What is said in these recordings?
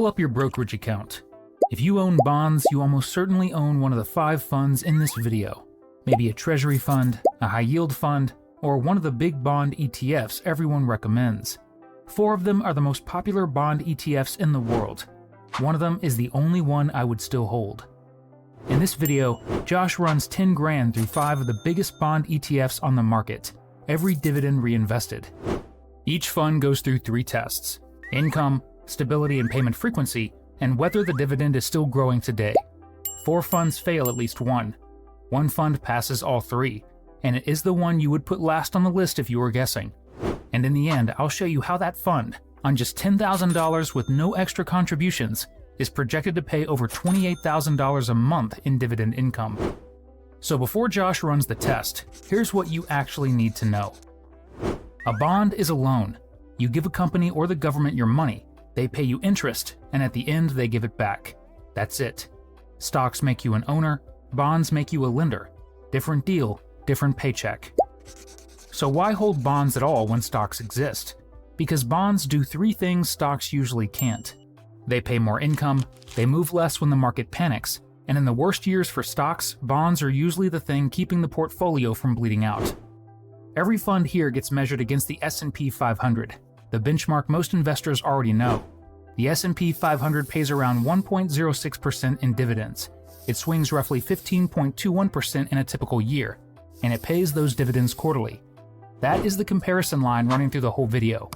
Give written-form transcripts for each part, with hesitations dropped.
Pull up your brokerage account. If you own bonds, you almost certainly own one of the 5 funds in this video. Maybe a Treasury fund, a high-yield fund, or one of the big bond ETFs everyone recommends. 4 of them are the most popular bond ETFs in the world. One of them is the only one I would still hold. In this video, Josh runs 10 grand through 5 of the biggest bond ETFs on the market, every dividend reinvested. Each fund goes through 3 tests: income, stability and payment frequency, and whether the dividend is still growing today. 4 funds fail at least one. One fund passes all 3, and it is the one you would put last on the list if you were guessing. And in the end, I'll show you how that fund, on just $10,000 with no extra contributions, is projected to pay over $28,000 a month in dividend income. So before Josh runs the test, here's what you actually need to know. A bond is a loan. You give a company or the government your money, they pay you interest, and at the end they give it back. That's it. Stocks make you an owner, bonds make you a lender. Different deal, different paycheck. So why hold bonds at all when stocks exist? Because bonds do 3 things stocks usually can't. They pay more income, they move less when the market panics, and in the worst years for stocks, bonds are usually the thing keeping the portfolio from bleeding out. Every fund here gets measured against the S&P 500, the benchmark most investors already know. The S&P 500 pays around 1.06% in dividends. It swings roughly 15.21% in a typical year, and it pays those dividends quarterly. That is the comparison line running through the whole video.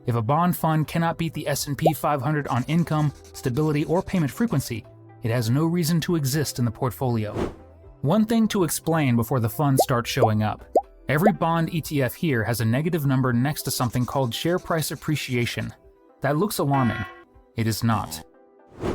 If a bond fund cannot beat the S&P 500 on income, stability, or payment frequency, it has no reason to exist in the portfolio. One thing to explain before the funds start showing up. Every bond ETF here has a negative number next to something called share price appreciation. That looks alarming. It is not.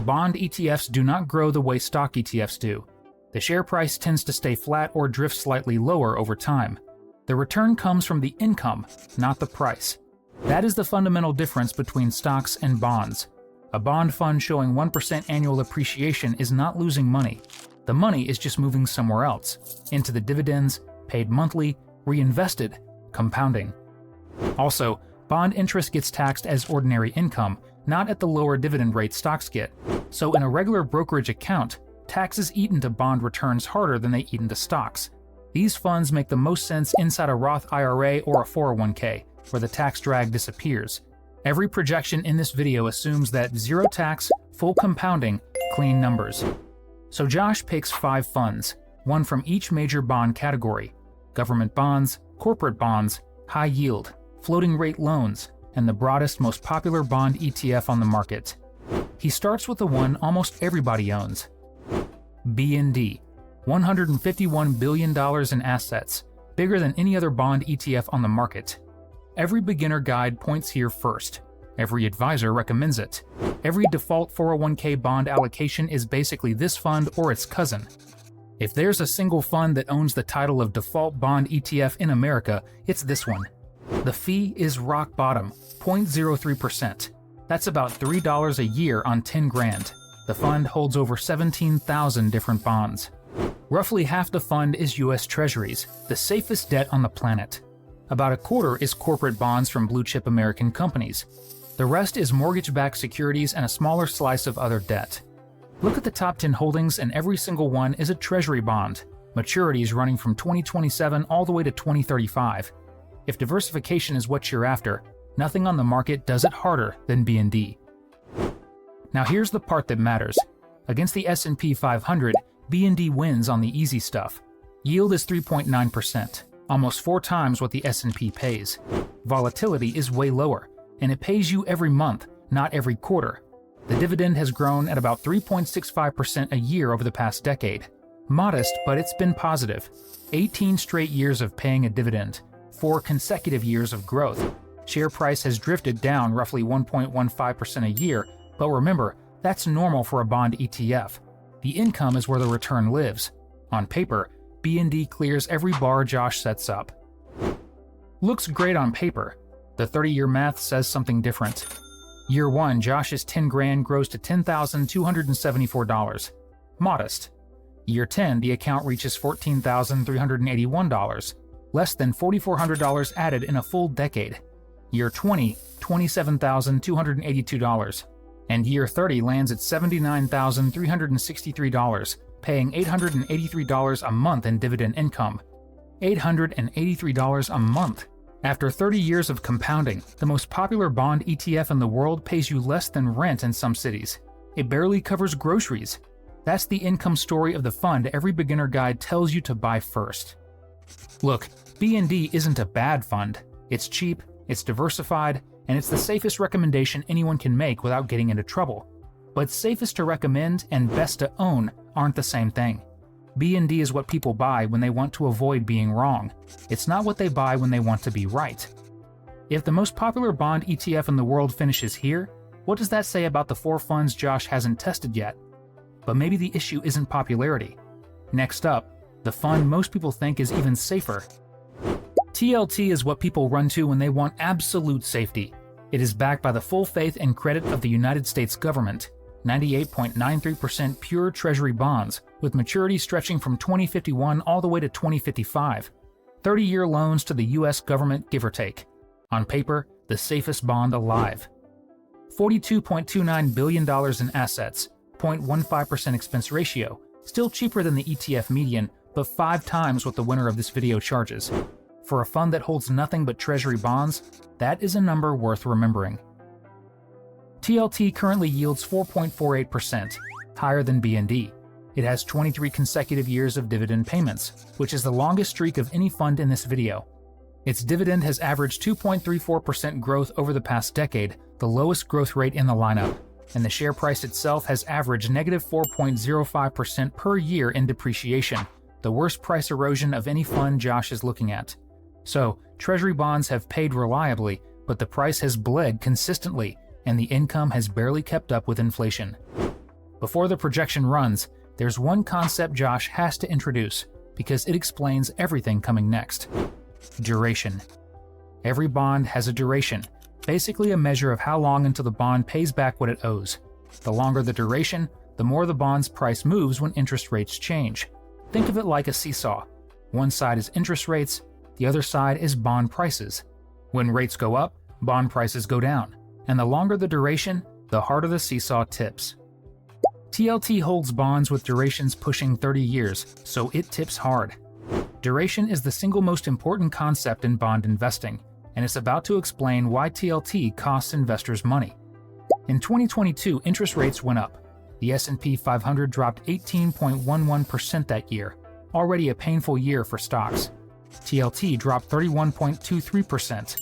Bond ETFs do not grow the way stock ETFs do. The share price tends to stay flat or drift slightly lower over time. The return comes from the income, not the price. That is the fundamental difference between stocks and bonds. A bond fund showing 1% annual appreciation is not losing money. The money is just moving somewhere else, into the dividends, paid monthly, reinvested, compounding. Also, bond interest gets taxed as ordinary income, not at the lower dividend rate stocks get. So in a regular brokerage account, taxes eat into bond returns harder than they eat into stocks. These funds make the most sense inside a Roth IRA or a 401k, where the tax drag disappears. Every projection in this video assumes that zero tax, full compounding, clean numbers. So Josh picks 5 funds, one from each major bond category: government bonds, corporate bonds, high yield, floating rate loans, and the broadest, most popular bond ETF on the market. He starts with the one almost everybody owns. BND, $151 billion in assets, bigger than any other bond ETF on the market. Every beginner guide points here first. Every advisor recommends it. Every default 401k bond allocation is basically this fund or its cousin. If there's a single fund that owns the title of default bond ETF in America, it's this one. The fee is rock bottom, 0.03%. That's about $3 a year on 10 grand. The fund holds over 17,000 different bonds. Roughly half the fund is US Treasuries, the safest debt on the planet. About a quarter is corporate bonds from blue-chip American companies. The rest is mortgage-backed securities and a smaller slice of other debt. Look at the top 10 holdings, and every single one is a Treasury bond, maturities running from 2027 all the way to 2035. If diversification is what you're after, nothing on the market does it harder than BND. Now here's the part that matters. Against the S&P 500, BND wins on the easy stuff. Yield is 3.9%, almost 4 times what the S&P pays. Volatility is way lower, and it pays you every month, not every quarter. The dividend has grown at about 3.65% a year over the past decade. Modest, but it's been positive. 18 straight years of paying a dividend, 4 consecutive years of growth. Share price has drifted down roughly 1.15% a year, but remember, that's normal for a bond ETF. The income is where the return lives. On paper, BND clears every bar Josh sets up. Looks great on paper. The 30-year math says something different. Year 1, Josh's 10 grand grows to $10,274. Modest. Year 10, the account reaches $14,381. Less than $4,400 added in a full decade. Year 20, $27,282. and year 30 lands at $79,363, paying $883 a month in dividend income. $883 a month. After 30 years of compounding, the most popular bond ETF in the world pays you less than rent in some cities. It barely covers groceries. That's the income story of the fund every beginner guide tells you to buy first. Look, BND isn't a bad fund. It's cheap, it's diversified, and it's the safest recommendation anyone can make without getting into trouble. But safest to recommend and best to own aren't the same thing. BND is what people buy when they want to avoid being wrong. It's not what they buy when they want to be right. If the most popular bond ETF in the world finishes here, what does that say about the 4 funds Josh hasn't tested yet? But maybe the issue isn't popularity. Next up, the fund most people think is even safer. TLT is what people run to when they want absolute safety. It is backed by the full faith and credit of the United States government. 98.93% pure Treasury bonds, with maturity stretching from 2051 all the way to 2055. 30-year loans to the US government, give or take. On paper, the safest bond alive. $42.29 billion in assets, 0.15% expense ratio, still cheaper than the ETF median, but 5 times what the winner of this video charges. For a fund that holds nothing but Treasury bonds, that is a number worth remembering. TLT currently yields 4.48%, higher than BND. It has 23 consecutive years of dividend payments, which is the longest streak of any fund in this video. Its dividend has averaged 2.34% growth over the past decade, the lowest growth rate in the lineup, and the share price itself has averaged negative 4.05% per year in depreciation, the worst price erosion of any fund Josh is looking at. So, Treasury bonds have paid reliably, but the price has bled consistently, and the income has barely kept up with inflation. Before the projection runs, there's one concept Josh has to introduce, because it explains everything coming next. Duration. Every bond has a duration, basically a measure of how long until the bond pays back what it owes. The longer the duration, the more the bond's price moves when interest rates change. Think of it like a seesaw. One side is interest rates, the other side is bond prices. When rates go up, bond prices go down, and the longer the duration, the harder the seesaw tips. TLT holds bonds with durations pushing 30 years, so it tips hard. Duration is the single most important concept in bond investing, and it's about to explain why TLT costs investors money. In 2022, interest rates went up. The S&P 500 dropped 18.11% that year, already a painful year for stocks. TLT dropped 31.23%.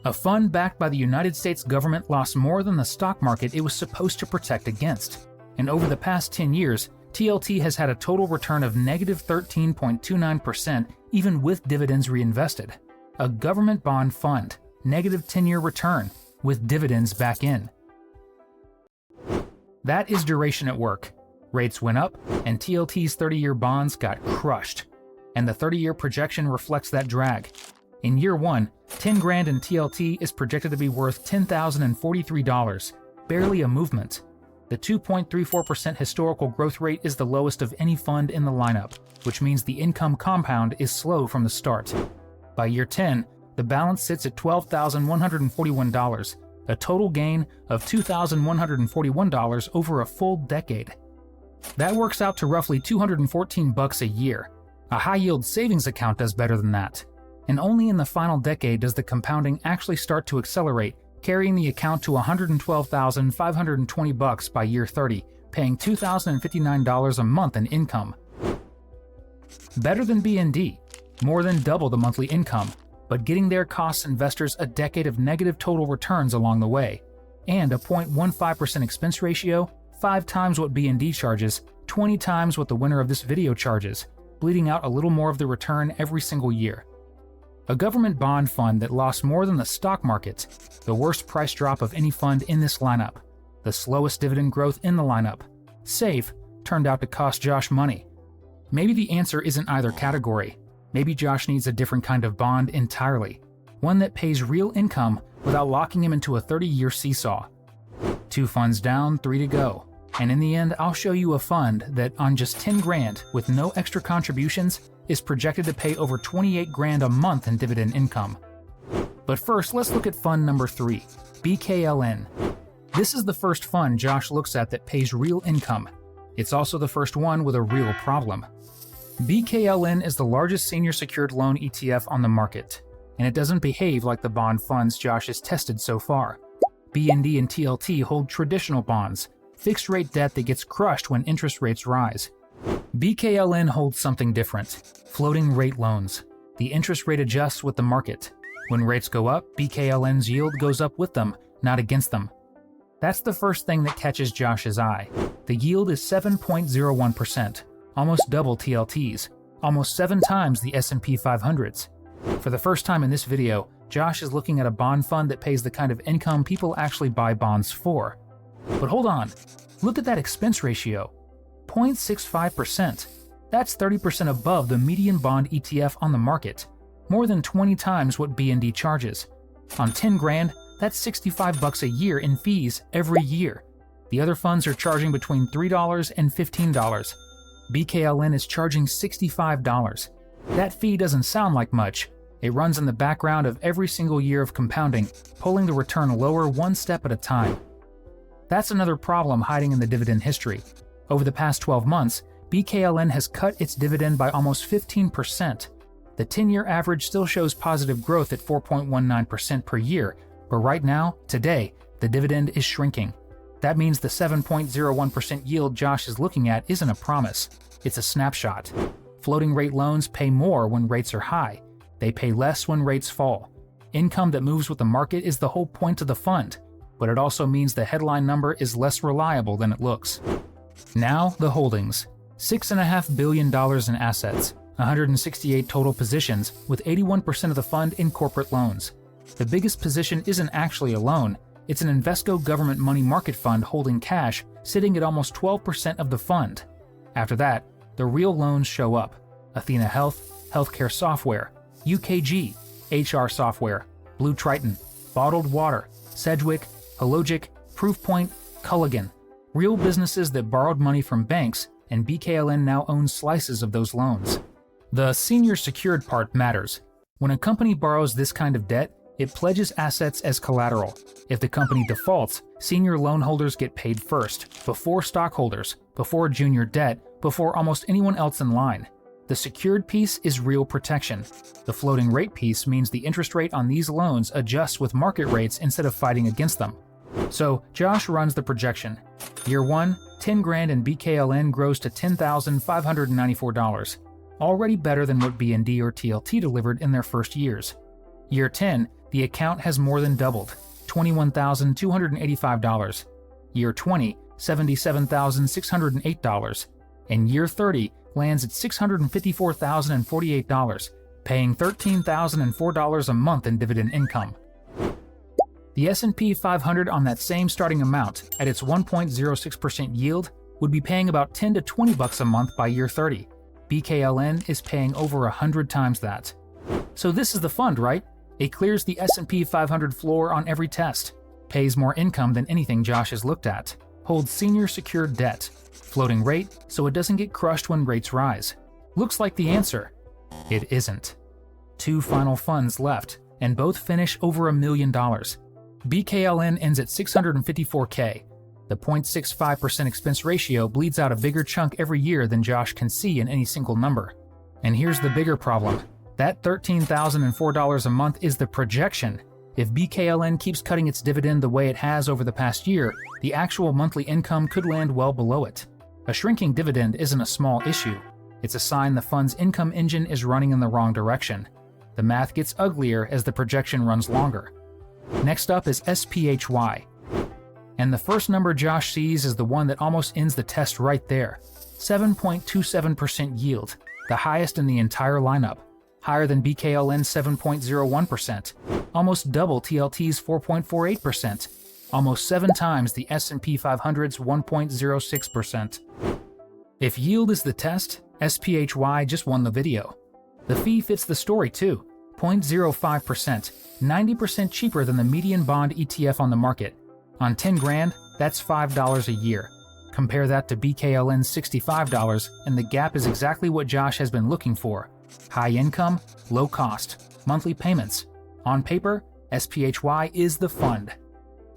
A fund backed by the United States government lost more than the stock market it was supposed to protect against. And over the past 10 years, TLT has had a total return of negative 13.29% even with dividends reinvested. A government bond fund, negative 10-year return, with dividends back in. That is duration at work. Rates went up, and TLT's 30-year bonds got crushed. And the 30-year projection reflects that drag. In year 1, 10 grand in TLT is projected to be worth $10,043, barely a movement. The 2.34% historical growth rate is the lowest of any fund in the lineup, which means the income compound is slow from the start. By year 10, the balance sits at $12,141, a total gain of $2,141 over a full decade. That works out to roughly $214 a year. A high-yield savings account does better than that. And only in the final decade does the compounding actually start to accelerate, carrying the account to $112,520 by year 30, paying $2,059 a month in income. Better than BND, more than double the monthly income, but getting there costs investors a decade of negative total returns along the way, and a 0.15% expense ratio, 5 times what BND charges, 20 times what the winner of this video charges, bleeding out a little more of the return every single year. A government bond fund that lost more than the stock market, the worst price drop of any fund in this lineup, the slowest dividend growth in the lineup, safe, turned out to cost Josh money. Maybe the answer isn't either category. Maybe Josh needs a different kind of bond entirely, one that pays real income without locking him into a 30-year seesaw. 2 funds down, 3 to go. And in the end, I'll show you a fund that on just 10 grand with no extra contributions is projected to pay over 28 grand a month in dividend income. But first, let's look at fund number 3, BKLN. This is the first fund Josh looks at that pays real income. It's also the first one with a real problem. BKLN is the largest senior secured loan ETF on the market, and it doesn't behave like the bond funds Josh has tested so far. BND and TLT hold traditional bonds, fixed-rate debt that gets crushed when interest rates rise. BKLN holds something different: floating-rate loans. The interest rate adjusts with the market. When rates go up, BKLN's yield goes up with them, not against them. That's the first thing that catches Josh's eye. The yield is 7.01%, almost double TLT's, almost 7 times the S&P 500's. For the first time in this video, Josh is looking at a bond fund that pays the kind of income people actually buy bonds for. But hold on, look at that expense ratio, 0.65%. That's 30% above the median bond ETF on the market, more than 20 times what BND charges. On 10 grand, that's $65 a year in fees every year. The other funds are charging between $3 and $15. BKLN is charging $65. That fee doesn't sound like much. It runs in the background of every single year of compounding, pulling the return lower one step at a time. That's another problem hiding in the dividend history. Over the past 12 months, BKLN has cut its dividend by almost 15%. The 10-year average still shows positive growth at 4.19% per year, but right now, today, the dividend is shrinking. That means the 7.01% yield Josh is looking at isn't a promise. It's a snapshot. Floating rate loans pay more when rates are high. They pay less when rates fall. Income that moves with the market is the whole point of the fund, but it also means the headline number is less reliable than it looks. Now, the holdings. $6.5 billion in assets, 168 total positions, with 81% of the fund in corporate loans. The biggest position isn't actually a loan, it's an Invesco government money market fund holding cash, sitting at almost 12% of the fund. After that, the real loans show up: Athena Health, healthcare software, UKG, HR software, Blue Triton, Bottled Water, Sedgwick, Hologic, Proofpoint, Culligan. Real businesses that borrowed money from banks, and BKLN now owns slices of those loans. The senior secured part matters. When a company borrows this kind of debt, it pledges assets as collateral. If the company defaults, senior loan holders get paid first, before stockholders, before junior debt, before almost anyone else in line. The secured piece is real protection. The floating rate piece means the interest rate on these loans adjusts with market rates instead of fighting against them. So Josh runs the projection. Year 1, 10 grand in BKLN grows to $10,594, already better than what BND or TLT delivered in their first years. Year 10, the account has more than doubled, $21,285. Year 20, $77,608. And year 30 lands at $654,048, paying $13,004 a month in dividend income. The S&P 500 on that same starting amount, at its 1.06% yield, would be paying about $10 to $20 a month by year 30. BKLN is paying over 100 times that. So this is the fund, right? It clears the S&P 500 floor on every test, pays more income than anything Josh has looked at, holds senior secured debt, floating rate so it doesn't get crushed when rates rise. Looks like the answer. It isn't. 2 final funds left, and both finish over $1 million. BKLN ends at $654K. The 0.65% expense ratio bleeds out a bigger chunk every year than Josh can see in any single number. And here's the bigger problem. That $13,004 a month is the projection. If BKLN keeps cutting its dividend the way it has over the past year, the actual monthly income could land well below it. A shrinking dividend isn't a small issue. It's a sign the fund's income engine is running in the wrong direction. The math gets uglier as the projection runs longer. Next up is SPHY. And the first number Josh sees is the one that almost ends the test right there. 7.27% yield, the highest in the entire lineup. Higher than BKLN's 7.01%, almost double TLT's 4.48%, almost 7 times the S&P 500's 1.06%. If yield is the test, SPHY just won the video. The fee fits the story too, 0.05%, 90% cheaper than the median bond ETF on the market. On 10 grand, that's $5 a year. Compare that to BKLN's $65, and the gap is exactly what Josh has been looking for. High income, low cost, monthly payments. On paper, SPHY is the fund.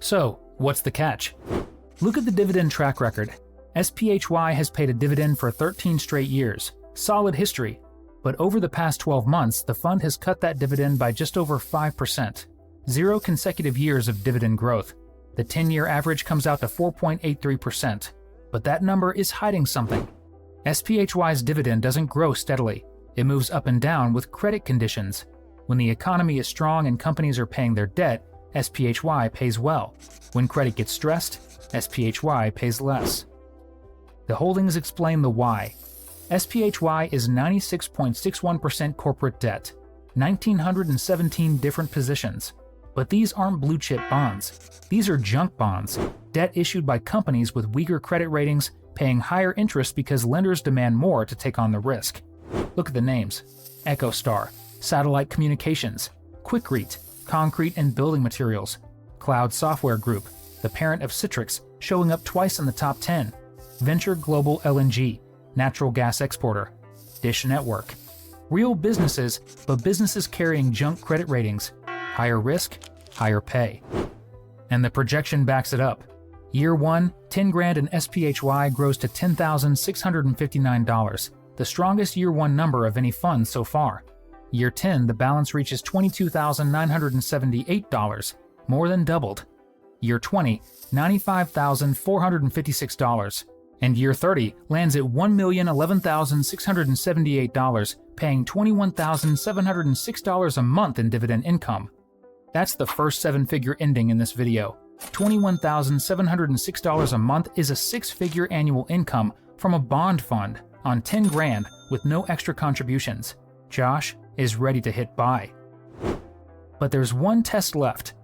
So, What's the catch? Look at the dividend track record. SPHY has paid a dividend for 13 straight years. Solid history. But over the past 12 months, the fund has cut that dividend by just over 5%. 0 consecutive years of dividend growth. The 10-year average comes out to 4.83%. But that number is hiding something. SPHY's dividend doesn't grow steadily. It moves up and down with credit conditions. When the economy is strong and companies are paying their debt, SPHY pays well. When credit gets stressed, SPHY pays less. The holdings explain the why. SPHY is 96.61% corporate debt, 1,917 different positions. But these aren't blue chip bonds. These are junk bonds, debt issued by companies with weaker credit ratings, paying higher interest because lenders demand more to take on the risk. Look at the names: EchoStar, Satellite Communications, Quikrete, Concrete and Building Materials, Cloud Software Group, the parent of Citrix, showing up twice in the top 10, Venture Global LNG, natural gas exporter, Dish Network. Real businesses, but businesses carrying junk credit ratings. Higher risk, higher pay. And the projection backs it up. Year 1, 10 grand in SPHY grows to $10,659, the strongest year 1 number of any fund so far. Year 10, the balance reaches $22,978, more than doubled. Year 20, $95,456. And year 30 lands at $1,011,678, paying $21,706 a month in dividend income. That's the first 7-figure ending in this video. $21,706 a month is a 6-figure annual income from a bond fund on 10 grand with no extra contributions. Josh is ready to hit buy. But there's one test left.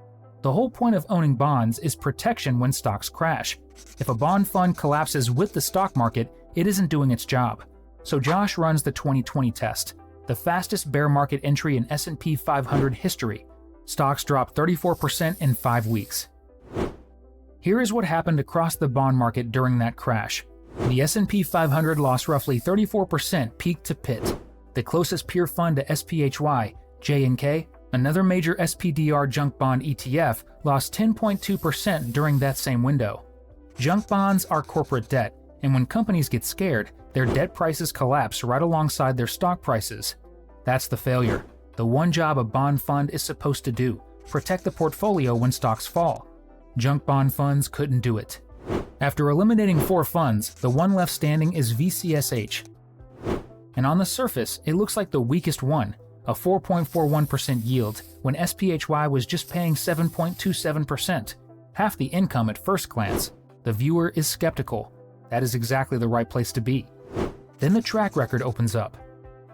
The whole point of owning bonds is protection when stocks crash. If a bond fund collapses with the stock market, it isn't doing its job. So Josh runs the 2020 test, the fastest bear market entry in S&P 500 history. Stocks dropped 34% in 5 weeks. Here is what happened across the bond market during that crash. The S&P 500 lost roughly 34% peak to pit. The closest peer fund to SPHY, J&K, another major SPDR junk bond ETF, lost 10.2% during that same window. Junk bonds are corporate debt, and when companies get scared, their debt prices collapse right alongside their stock prices. That's the failure. The one job a bond fund is supposed to do: protect the portfolio when stocks fall. Junk bond funds couldn't do it. After eliminating 4 funds, the one left standing is VCSH. And on the surface, it looks like the weakest one, a 4.41% yield, when SPHY was just paying 7.27%, half the income at first glance. The viewer is skeptical. That is exactly the right place to be. Then the track record opens up.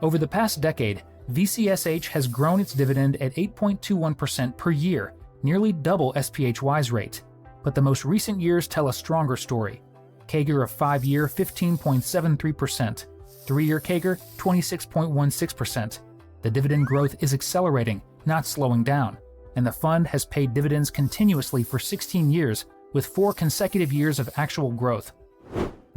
Over the past decade, VCSH has grown its dividend at 8.21% per year, nearly double SPHY's rate. But the most recent years tell a stronger story. CAGR of 5-year 15.73%, 3-year CAGR 26.16%. The dividend growth is accelerating, not slowing down, and the fund has paid dividends continuously for 16 years with 4 consecutive years of actual growth.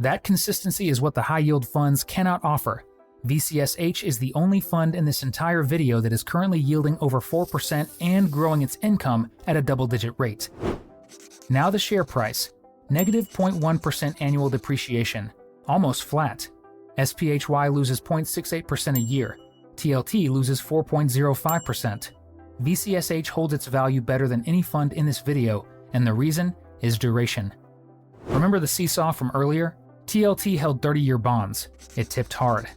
That consistency is what the high-yield funds cannot offer. VCSH is the only fund in this entire video that is currently yielding over 4% and growing its income at a double-digit rate. Now the share price, negative 0.1% annual depreciation, almost flat. SPHY loses 0.68% a year. TLT loses 4.05%. VCSH holds its value better than any fund in this video, and the reason is duration. Remember the seesaw from earlier? TLT held 30-year bonds. It tipped hard.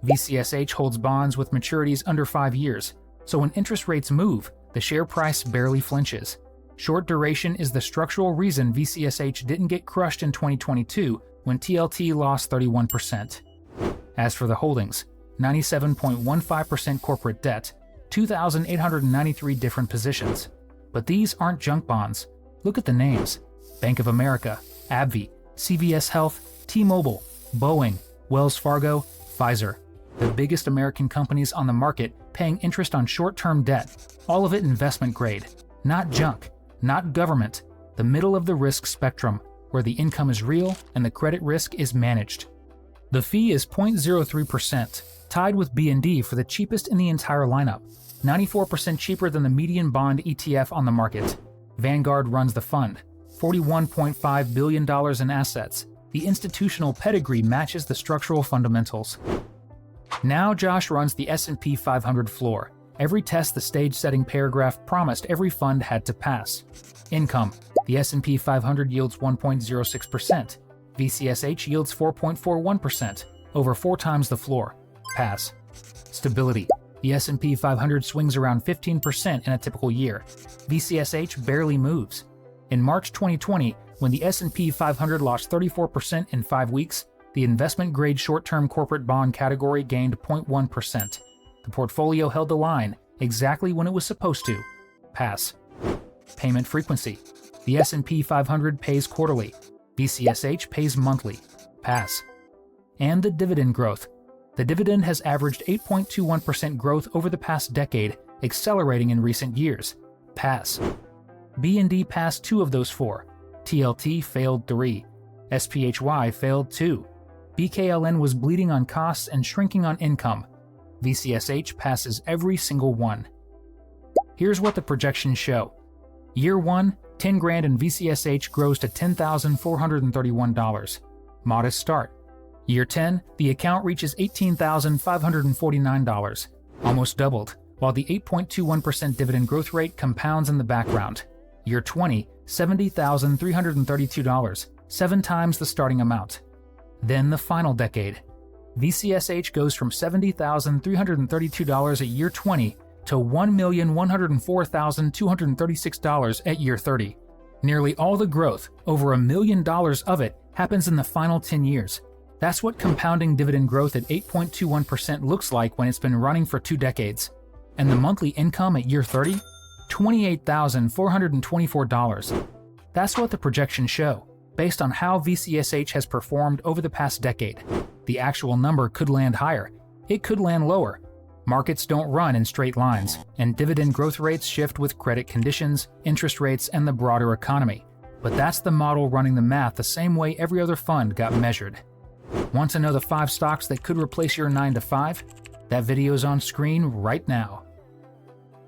VCSH holds bonds with maturities under 5 years, so when interest rates move, the share price barely flinches. Short duration is the structural reason VCSH didn't get crushed in 2022 when TLT lost 31%. As for the holdings, 97.15% corporate debt, 2,893 different positions. But these aren't junk bonds. Look at the names: Bank of America, AbbVie, CVS Health, T-Mobile, Boeing, Wells Fargo, Pfizer. The biggest American companies on the market paying interest on short-term debt, all of it investment grade. Not junk, not government, the middle of the risk spectrum, where the income is real and the credit risk is managed. The fee is 0.03%, tied with B&D for the cheapest in the entire lineup, 94% cheaper than the median bond ETF on the market. Vanguard runs the fund. $41.5 billion in assets. The institutional pedigree matches the structural fundamentals. Now Josh runs the S&P 500 floor. Every test the stage-setting paragraph promised every fund had to pass. Income. The S&P 500 yields 1.06%. VCSH yields 4.41%, over 4 times the floor. Pass. Stability. The S&P 500 swings around 15% in a typical year. VCSH barely moves. In March 2020, when the S&P 500 lost 34% in 5 weeks, the investment-grade short-term corporate bond category gained 0.1%. The portfolio held the line, exactly when it was supposed to. Pass. Payment frequency. The S&P 500 pays quarterly. VCSH pays monthly. Pass. And the dividend growth. The dividend has averaged 8.21% growth over the past decade, accelerating in recent years. Pass. B&D passed 2 of those 4. TLT failed 3. SPHY failed 2. BKLN was bleeding on costs and shrinking on income. VCSH passes every single one. Here's what the projections show. Year 1, 10 grand in VCSH grows to $10,431. Modest start. Year 10, the account reaches $18,549, almost doubled, while the 8.21% dividend growth rate compounds in the background. Year 20, $70,332, 7 times the starting amount. Then the final decade. VCSH goes from $70,332 at year 20 to $1,104,236 at year 30. Nearly all the growth, over $1 million of it, happens in the final 10 years. That's what compounding dividend growth at 8.21% looks like when it's been running for 2 decades. And the monthly income at year 30? $28,424. That's what the projections show, based on how VCSH has performed over the past decade. The actual number could land higher. It could land lower. Markets don't run in straight lines, and dividend growth rates shift with credit conditions, interest rates, and the broader economy. But that's the model running the math the same way every other fund got measured. Want to know the 5 stocks that could replace your 9 to 5? That video is on screen right now.